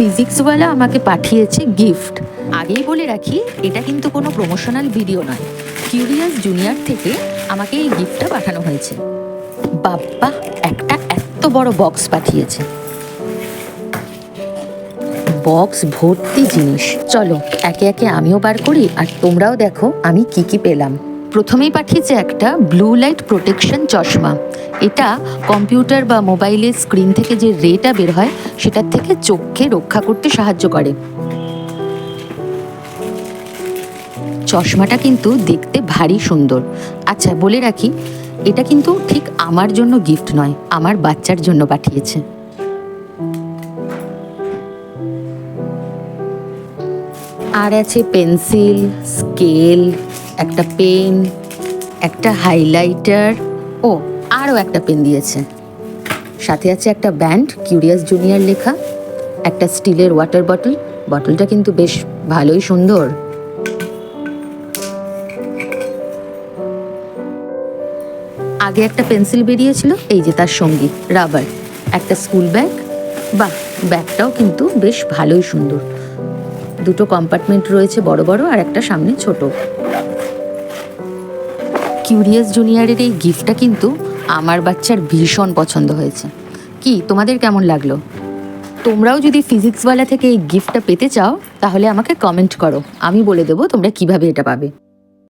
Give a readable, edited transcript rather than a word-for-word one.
ফিজিক্সওয়ালা আমাকে পাঠিয়েছে গিফট। আগেই বলে রাখি, এটা কিন্তু কোনো প্রমোশনাল ভিডিও নয়। কিউরিয়াস জুনিয়র থেকে আমাকে এই গিফটটা পাঠানো হয়েছে। বাপ্পা একটা এত বড় বক্স পাঠিয়েছে, বক্স ভর্তি জিনিস। চলো একে একে আমিও বার করি আর তোমরাও দেখো আমি কি কি পেলাম। প্রথমেই পাঠিয়েছে একটা ব্লু লাইট প্রোটেকশন চশমা। এটা কম্পিউটার বা মোবাইলের স্ক্রিন থেকে যে রেটা বের হয় সেটার থেকে চোখকে রক্ষা করতে সাহায্য করে। চশমাটা কিন্তু দেখতে ভারী সুন্দর। আচ্ছা বলে রাখি, এটা কিন্তু ঠিক আমার জন্য গিফট নয়, আমার বাচ্চার জন্য পাঠিয়েছে। আর আছে পেন্সিল, স্কেল, একটা পেন, একটা হাইলাইটার, ও আরও একটা পেন দিয়েছে। সাথে আছে একটা ব্যান্ড, কিউরিয়াস জুনিয়র লেখা, একটা স্টিলের ওয়াটার বটল। বটলটা কিন্তু বেশ ভালোই সুন্দর। আগে একটা পেন্সিল বেরিয়েছিল, এই যে তার সঙ্গী রাবার, একটা স্কুল ব্যাগ। বাহ, ব্যাগটাও কিন্তু বেশ ভালোই সুন্দর। দুটো কম্পার্টমেন্ট রয়েছে, বড় বড়, আর একটা সামনে ছোট। কিউরিয়াস জুনিয়রের এই গিফটটা কিন্তু আমার বাচ্চার ভীষণ পছন্দ হয়েছে। কি তোমাদের কেমন লাগলো? তোমরাও যদি ফিজিক্সওয়ালা থেকে এই গিফটটা পেতে চাও তাহলে আমাকে কমেন্ট করো, আমি বলে দেবো তোমরা কিভাবে এটা পাবে।